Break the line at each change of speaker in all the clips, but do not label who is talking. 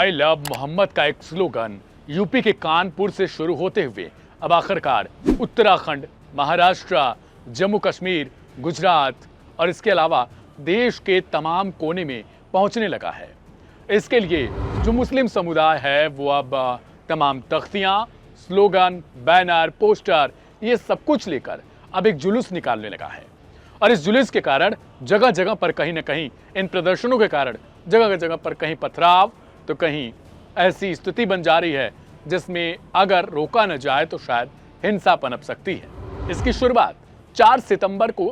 I love Mohammad का एक slogan UP के कानपुर से शुरू होते हुए अब आखिरकार उत्तराखंड, महाराष्ट्र, जम्मू कश्मीर, गुजरात और इसके अलावा देश के तमाम कोने में पहुंचने लगा है। इसके लिए जो मुस्लिम समुदाय है वो अब तमाम तख्तियां, स्लोगन, बैनर, पोस्टर ये सब कुछ लेकर अब एक जुलूस निकालने लगा है। और इस जुलूस के कारण जगह जगह पर कहीं ना कहीं, इन प्रदर्शनों के कारण जगह जगह पर कहीं पथराव तो कहीं ऐसी स्थिति बन जा रही है जिसमें अगर रोका न जाए तो शायद हिंसा पनप सकती है। इसकी शुरुआत 4 सितंबर को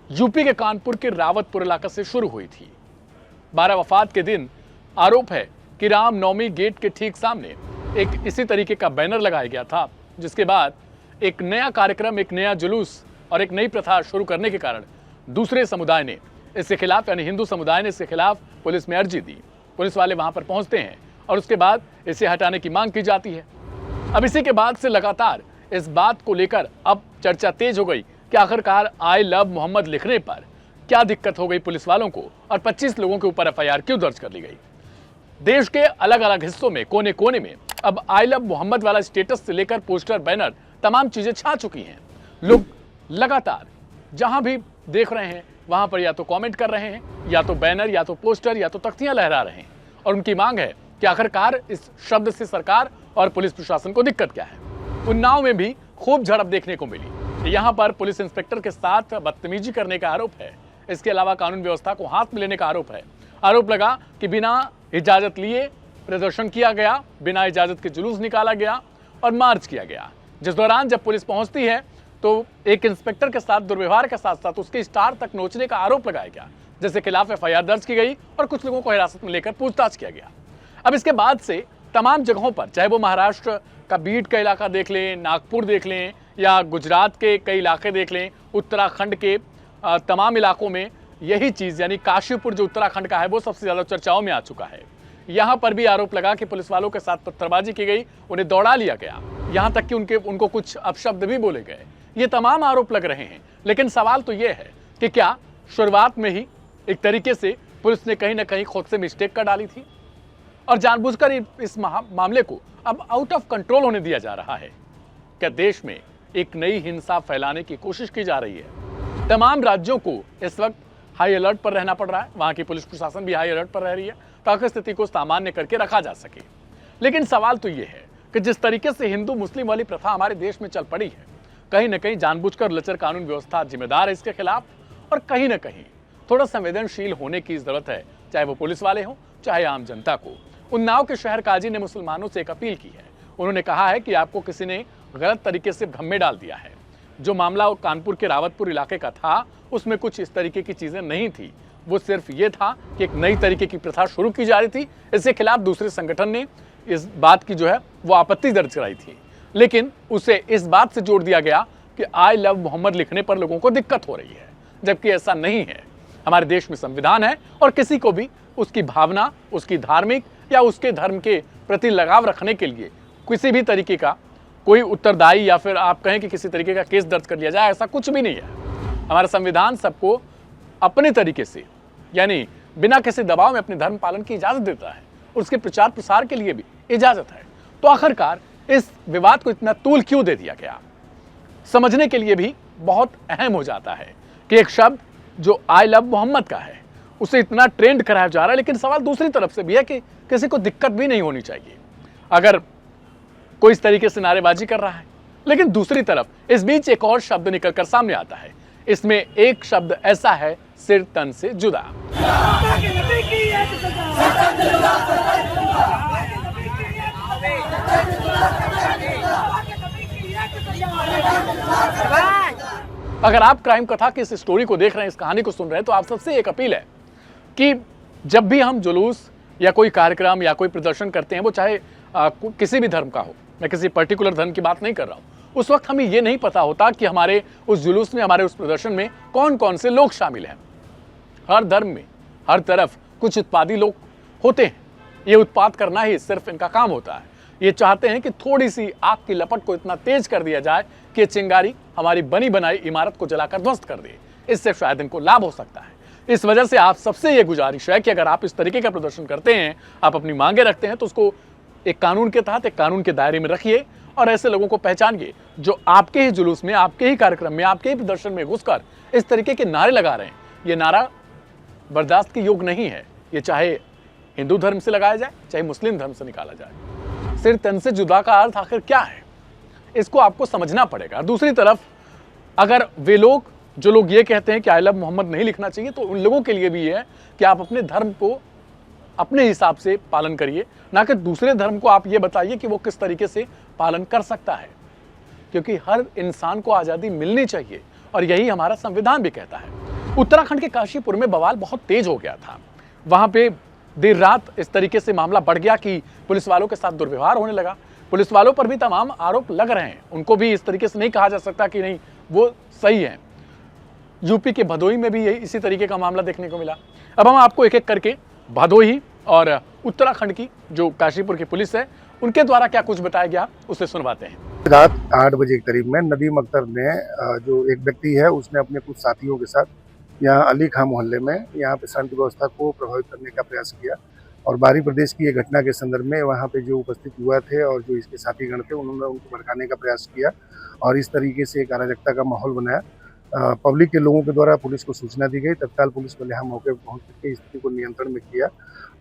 यूपी के कानपुर के रावतपुर इलाका से शुरू हुई थी। 12 वफात के दिन आरोप है कि रामनवमी गेट के ठीक सामने एक इसी तरीके का बैनर लगाया गया था, जिसके बाद एक नया कार्यक्रम, एक नया जुलूस और एक नई प्रथा शुरू करने के कारण दूसरे समुदाय ने इसके खिलाफ, यानी हिंदू समुदाय ने इसके खिलाफ पुलिस में अर्जी दी। पुलिस वाले वहां पर पहुंचते हैं और उसके बाद इसे हटाने की मांग की जाती है। अब इसी के बाद से लगातार इस बात को लेकर अब चर्चा तेज हो गई कि आखिरकार आई लव मोहम्मद लिखने पर क्या दिक्कत हो गई पुलिस वालों को और 25 लोगों के ऊपर एफआईआर क्यों दर्ज कर ली गई। देश के अलग अलग हिस्सों में, कोने कोने में अब आई लव मोहम्मद वाला स्टेटस से लेकर पोस्टर, बैनर, तमाम चीजें छा चुकी हैं। लोग लगातार जहां भी देख रहे हैं वहां पर या तो कमेंट कर रहे हैं, या तो बैनर, या तो पोस्टर, या तो तख्तियां लहरा रहे हैं और उनकी मांग है कि आखिरकार इस शब्द से सरकार और पुलिस प्रशासन को दिक्कत क्या है। उन्नाव में भी खूब झड़प देखने को मिली। यहां पर पुलिस इंस्पेक्टर के साथ बदतमीजी करने का आरोप है। इसके अलावा कानून व्यवस्था को हाथ में लेने का आरोप है। आरोप लगा कि बिना इजाजत लिए प्रदर्शन किया गया, बिना इजाजत के जुलूस निकाला गया और मार्च किया गया। जिस दौरान जब पुलिस पहुंचती है तो एक इंस्पेक्टर के साथ दुर्व्यवहार के साथ साथ उसके स्टार तक नोचने का आरोप लगाया गया, जिसके खिलाफ एफआईआर दर्ज की गई और कुछ लोगों को हिरासत में लेकर पूछताछ किया गया। अब इसके बाद से तमाम जगहों पर, चाहे वो महाराष्ट्र का बीड का इलाका देख लें, नागपुर देख लें, या गुजरात के कई इलाके देख लें, उत्तराखंड के तमाम इलाकों में यही चीज़, यानी काशीपुर जो उत्तराखंड का है वो सबसे ज़्यादा चर्चाओं में आ चुका है। यहाँ पर भी आरोप लगा कि पुलिस वालों के साथ पत्थरबाजी की गई, उन्हें दौड़ा लिया गया, यहाँ तक कि उनको कुछ अपशब्द भी बोले गए। ये तमाम आरोप लग रहे हैं, लेकिन सवाल तो ये है कि क्या शुरुआत में ही एक तरीके से पुलिस ने कहीं ना कहीं खुद से मिस्टेक कर डाली थी और जानबूझकर इस मामले को अब आउट ऑफ कंट्रोल होने दिया जा रहा है। क्या देश में एक नई हिंसा फैलाने की कोशिश की जा रही है? तमाम राज्यों को इस वक्त हाई अलर्ट पर रहना पड़ रहा है। वहां की पुलिस प्रशासन भी हाई अलर्ट पर रह रही है ताकि स्थिति को सामान्य करके रखा जा सके। लेकिन सवाल तो ये है कि जिस तरीके से हिंदू मुस्लिम वाली प्रथा हमारे देश में चल पड़ी है, कहीं ना कहीं जानबूझकर लचर कानून व्यवस्था जिम्मेदार है इसके खिलाफ, और कहीं ना कहीं थोड़ा संवेदनशील होने की जरूरत है, चाहे वो पुलिस वाले हों, चाहे आम जनता को। उन्नाव के शहर काजी ने मुसलमानों से एक अपील की है। उन्होंने कहा है कि आपको किसी ने गलत तरीके से भ्रम में डाल दिया है। जो मामला कानपुर के रावतपुर इलाके का था उसमें कुछ इस तरीके की चीजें नहीं थी। वो सिर्फ ये था कि एक नई तरीके की प्रथा शुरू की जा रही थी। इसके खिलाफ दूसरे संगठन ने इस बात की जो है वो आपत्ति दर्ज कराई थी, लेकिन उसे इस बात से जोड़ दिया गया कि आई लव मोहम्मद लिखने पर लोगों को दिक्कत हो रही है, जबकि ऐसा नहीं है। हमारे देश में संविधान है और किसी को भी उसकी भावना, उसकी धार्मिक या उसके धर्म के प्रति लगाव रखने के लिए किसी भी तरीके का कोई उत्तरदायी या फिर आप कहें कि किसी तरीके का केस दर्ज कर लिया जाए, ऐसा कुछ भी नहीं है। हमारा संविधान सबको अपने तरीके से, यानी बिना किसी दबाव में अपने धर्म पालन की इजाजत देता है और उसके प्रचार प्रसार के लिए भी इजाजत है। तो आखिरकार इस विवाद को इतना तूल क्यों दे दिया गया, समझने के लिए भी बहुत अहम हो जाता है कि एक शब्द जो आई लव मोहम्मद का है उसे इतना ट्रेंड कराया जा रहा है। लेकिन सवाल दूसरी तरफ से भी है कि किसी को दिक्कत भी नहीं होनी चाहिए अगर कोई इस तरीके से नारेबाजी कर रहा है। लेकिन दूसरी तरफ इस बीच एक और शब्द निकलकर सामने आता है। इसमें एक शब्द ऐसा है, सिर तन से जुदा। अगर आप क्राइम कथा की इस स्टोरी को देख रहे हैं, इस कहानी को सुन रहे हैं, तो आप सबसे एक अपील है कि जब भी हम जुलूस या कोई कार्यक्रम या कोई प्रदर्शन करते हैं, वो चाहे किसी भी धर्म का हो, मैं किसी पर्टिकुलर धर्म की बात नहीं कर रहा हूं, उस वक्त हमें ये नहीं पता होता कि हमारे उस जुलूस में, हमारे उस प्रदर्शन में कौन कौन से लोग शामिल हैं। हर धर्म में हर तरफ कुछ उत्पादी लोग होते हैं। ये उत्पाद करना ही सिर्फ इनका काम होता है। ये चाहते हैं कि थोड़ी सी आग की लपट को इतना तेज कर दिया जाए कि चिंगारी हमारी बनी बनाई इमारत को जलाकर ध्वस्त कर दे। इससे शायद इनको लाभ हो सकता है। इस वजह से आप सबसे ये गुजारिश है कि अगर आप इस तरीके का प्रदर्शन करते हैं, आप अपनी मांगे रखते हैं, तो उसको एक कानून के तहत, एक कानून के दायरे में रखिए और ऐसे लोगों को पहचानिए जो आपके ही जुलूस में, आपके ही कार्यक्रम में, आपके ही प्रदर्शन में घुसकर इस तरीके के नारे लगा रहे हैं। ये नारा बर्दाश्त के योग्य नहीं है। ये चाहे हिंदू धर्म से लगाया जाए, चाहे मुस्लिम धर्म से निकाला जाए। सिर तन से जुदा का अर्थ आखिर क्या है, इसको आपको समझना पड़ेगा। दूसरी तरफ अगर वे लोग, जो लोग ये कहते हैं कि आई लव मोहम्मद नहीं लिखना चाहिए, तो उन लोगों के लिए भी ये है कि आप अपने धर्म को अपने हिसाब से पालन करिए, ना कि दूसरे धर्म को आप ये बताइए कि वो किस तरीके से पालन कर सकता है, क्योंकि हर इंसान को आज़ादी मिलनी चाहिए और यही हमारा संविधान भी कहता है। उत्तराखंड के काशीपुर में बवाल बहुत तेज हो गया था। वहाँ पे देर रात इस तरीके से मामला बढ़ गया कि पुलिस वालों के साथ दुर्व्यवहार होने लगा। पुलिस वालों पर भी तमाम आरोप लग रहे हैं, उनको भी इस तरीके से नहीं कहा जा सकता कि नहीं वो सही है। यूपी के भदोही में भी यही इसी तरीके का मामला देखने को मिला। अब हम आपको एक एक करके भदोही और उत्तराखंड की जो काशीपुर की पुलिस है, उनके द्वारा क्या कुछ बताया गया उसे सुनवाते हैं।
रात 8 बजे के करीब में नदीम अख्तर ने, जो एक व्यक्ति है, उसने अपने कुछ साथियों के साथ यहाँ अली खां मोहल्ले में यहाँ पे शांति व्यवस्था को प्रभावित करने का प्रयास किया और बाहरी प्रदेश की ये घटना के संदर्भ में वहाँ पे जो उपस्थित युवा थे और जो इसके साथीगण थे, उन्होंने उनको भड़काने का प्रयास किया और इस तरीके से एक अराजकता का माहौल बनाया। पब्लिक के लोगों के द्वारा पुलिस को सूचना दी गई। तत्काल पुलिस बल यहाँ मौके पर पहुँच करके स्थिति को नियंत्रण में किया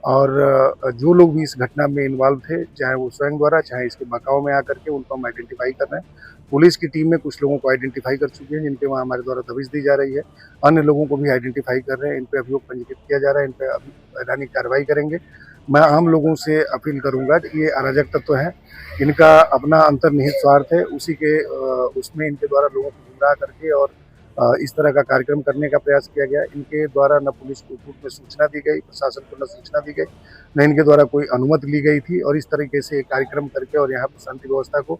और जो लोग भी इस घटना में इन्वॉल्व थे, चाहे वो स्वयं द्वारा, चाहे इसके बकाव में आकर के, उनको हम आइडेंटिफाई कर रहे हैं। पुलिस की टीम में कुछ लोगों को आइडेंटिफाई कर चुके हैं जिनके वहाँ हमारे द्वारा दबिश दी जा रही है। अन्य लोगों को भी आइडेंटिफाई कर रहे हैं, इन पर अभियोग पंजीकृत किया जा रहा है, इन पर अभी वैधानिक कार्रवाई करेंगे। मैं आम लोगों से अपील करूंगा कि ये अराजक तत्व हैं, इनका अपना अंतर्निहित स्वार्थ है, उसी के उसमें इनके द्वारा लोगों को गुमराह करके और इस तरह का कार्यक्रम करने का प्रयास किया गया। इनके द्वारा न पुलिस को पूर्व में सूचना दी गई, प्रशासन को न सूचना दी गई, न इनके द्वारा कोई अनुमति ली गई थी और इस तरीके से कार्यक्रम करके और यहाँ पर शांति व्यवस्था को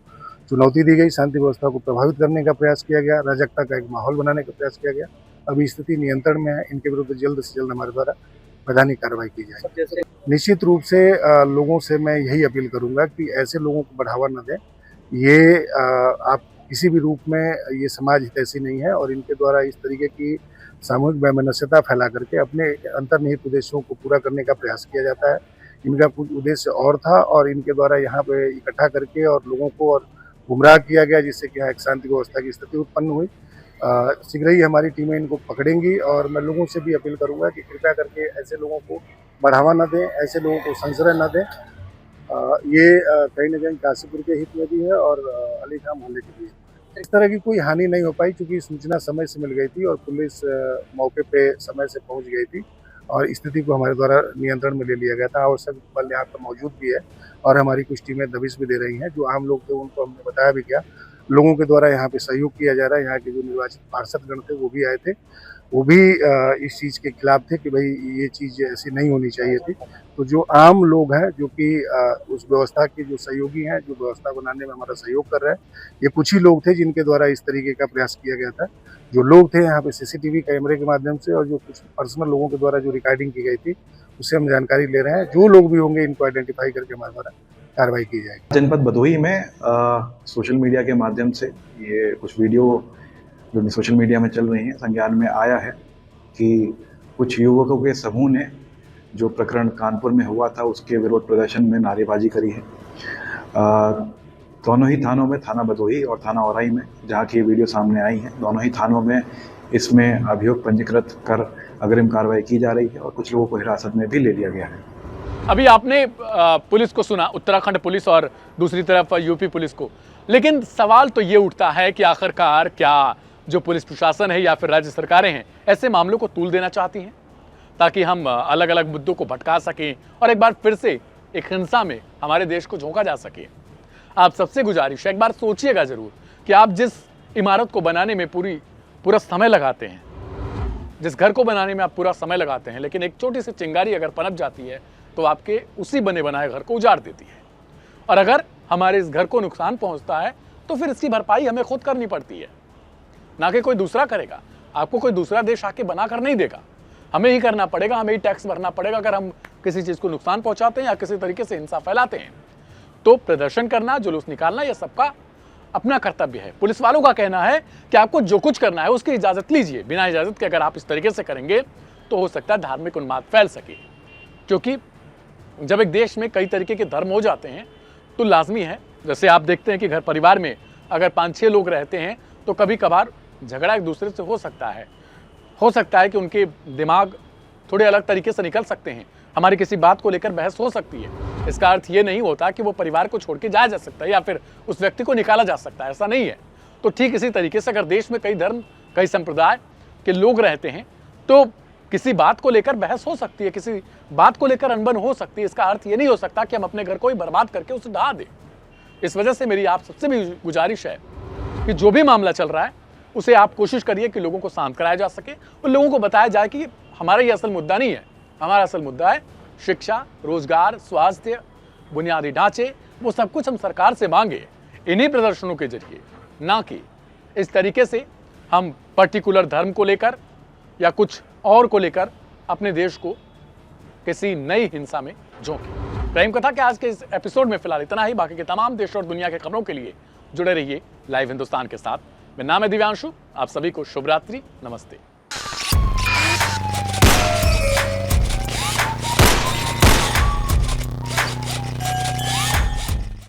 चुनौती दी गई, शांति व्यवस्था को प्रभावित करने का प्रयास किया गया, अराजकता का एक माहौल बनाने का प्रयास किया गया। अभी स्थिति नियंत्रण में है। इनके विरुद्ध जल्द से जल्द हमारे द्वारा वैधानिक कार्रवाई की जाएगी। निश्चित रूप से लोगों से मैं यही अपील करूंगा कि ऐसे लोगों को बढ़ावा न दें। ये आप किसी भी रूप में, ये समाज हितैषी नहीं है और इनके द्वारा इस तरीके की सामूहिक वैमनस्यता फैला करके अपने अंतर्निहित उद्देश्यों को पूरा करने का प्रयास किया जाता है। इनका कुछ उद्देश्य और था और इनके द्वारा यहाँ पे इकट्ठा करके और लोगों को और गुमराह किया गया, जिससे कि यहाँ एक शांति व्यवस्था की स्थिति उत्पन्न हुई। शीघ्र ही हमारी टीमें इनको पकड़ेंगी और मैं लोगों से भी अपील करूंगा कि कृपया करके ऐसे लोगों को बढ़ावा न दें, ऐसे लोगों को संश्रय न दें। ये कहीं न कहीं काशीपुर के हित में भी है और अली खां मोहल्ले के भी है। इस तरह की कोई हानि नहीं हो पाई क्योंकि सूचना समय से मिल गई थी और पुलिस मौके पे समय से पहुंच गई थी और स्थिति को हमारे द्वारा नियंत्रण में ले लिया गया था। आवश्यक बल यहाँ पर मौजूद भी है और हमारी कुछ टीमें दबिश भी दे रही हैं। जो आम लोग थे उनको हमने बताया भी क्या, लोगों के द्वारा यहाँ पे सहयोग किया जा रहा है। यहाँ के जो निर्वाचित पार्षदगण थे वो भी आए थे, वो भी इस चीज़ के खिलाफ थे कि भाई ये चीज़ ऐसी नहीं होनी चाहिए थी। तो जो आम लोग हैं, जो कि उस व्यवस्था के जो सहयोगी हैं, जो व्यवस्था बनाने में हमारा सहयोग कर रहे हैं, ये कुछ ही लोग थे जिनके द्वारा इस तरीके का प्रयास किया गया था। जो लोग थे यहाँ पे सीसीटीवी कैमरे के माध्यम से और जो कुछ पर्सनल लोगों के द्वारा जो रिकॉर्डिंग की गई थी, उससे हम जानकारी ले रहे हैं। जो लोग भी होंगे इनको आइडेंटिफाई करके हमारे द्वारा कार्रवाई की जाएगी।
जनपद भदोही में सोशल मीडिया के माध्यम से ये कुछ वीडियो जो सोशल मीडिया में चल रही हैं, संज्ञान में आया है कि कुछ युवकों के समूह ने जो प्रकरण कानपुर में हुआ था उसके विरोध प्रदर्शन में नारेबाजी करी है। दोनों ही थानों में, थाना भदोही और थाना औराई में, जहाँ की वीडियो सामने आई है, दोनों ही थानों में इसमें अभियोग पंजीकृत कर अग्रिम कार्रवाई की जा रही है और कुछ लोगों को हिरासत में भी ले लिया गया है।
अभी आपने पुलिस को सुना, उत्तराखंड पुलिस और दूसरी तरफ यूपी पुलिस को, लेकिन सवाल तो ये उठता है कि आखिरकार क्या जो पुलिस प्रशासन है या फिर राज्य सरकारें हैं ऐसे मामलों को तूल देना चाहती हैं ताकि हम अलग अलग मुद्दों को भटका सकें और एक बार फिर से एक हिंसा में हमारे देश को झोंका जा सके। आप सबसे गुजारिश है, एक बार सोचिएगा ज़रूर कि आप जिस इमारत को बनाने में पूरा समय लगाते हैं, जिस घर को बनाने में आप पूरा समय लगाते हैं, लेकिन एक छोटी सी चिंगारी अगर पनप जाती है तो आपके उसी बने बनाए घर को उजाड़ देती है। और अगर हमारे इस घर को नुकसान पहुंचता है तो फिर इसकी भरपाई हमें खुद करनी पड़ती है, ना कि कोई दूसरा करेगा। आपको कोई दूसरा देश आके बना कर नहीं देगा, हमें ही करना पड़ेगा, हमें ही टैक्स भरना पड़ेगा अगर हम किसी चीज़ को नुकसान पहुंचाते हैं या किसी तरीके से हिंसा फैलाते हैं। तो प्रदर्शन करना, जुलूस निकालना, यह सबका अपना कर्तव्य है। पुलिस वालों का कहना है कि आपको जो कुछ करना है उसकी इजाज़त लीजिए, बिना इजाज़त के अगर आप इस तरीके से करेंगे तो हो सकता है धार्मिक उन्माद फैल सके। क्योंकि जब एक देश में कई तरीके के धर्म हो जाते हैं तो लाजमी है, जैसे आप देखते हैं कि घर परिवार में अगर 5-6 लोग रहते हैं तो कभी कभार झगड़ा एक दूसरे से हो सकता है कि उनके दिमाग थोड़े अलग तरीके से निकल सकते हैं, हमारी किसी बात को लेकर बहस हो सकती है। इसका अर्थ ये नहीं होता कि वो परिवार को छोड़ के जाया जा सकता है या फिर उस व्यक्ति को निकाला जा सकता है, ऐसा नहीं है। तो ठीक इसी तरीके से अगर देश में कई धर्म, कई संप्रदाय के लोग रहते हैं तो किसी बात को लेकर बहस हो सकती है, किसी बात को लेकर अनबन हो सकती है। इसका अर्थ ये नहीं हो सकता कि हम अपने घर को ही बर्बाद करके उसे ढा दें। इस वजह से मेरी आप सबसे भी गुजारिश है कि जो भी मामला चल रहा है उसे आप कोशिश करिए कि लोगों को शांत कराया जा सके और लोगों को बताया जाए कि हमारा ये असल मुद्दा नहीं है। हमारा असल मुद्दा है शिक्षा, रोजगार, स्वास्थ्य, बुनियादी ढांचे, वो सब कुछ हम सरकार से मांगे इन्हीं प्रदर्शनों के जरिए, ना कि इस तरीके से हम पर्टिकुलर धर्म को लेकर या कुछ और को लेकर अपने देश को किसी नई हिंसा में झोंके। प्रेम कथा के आज के इस एपिसोड में फिलहाल इतना ही। बाकी के तमाम देश और दुनिया के खबरों के लिए जुड़े रहिए लाइव हिंदुस्तान के साथ। मेरा नाम है दिव्यांशु। आप सभी को शुभ रात्रि, नमस्ते।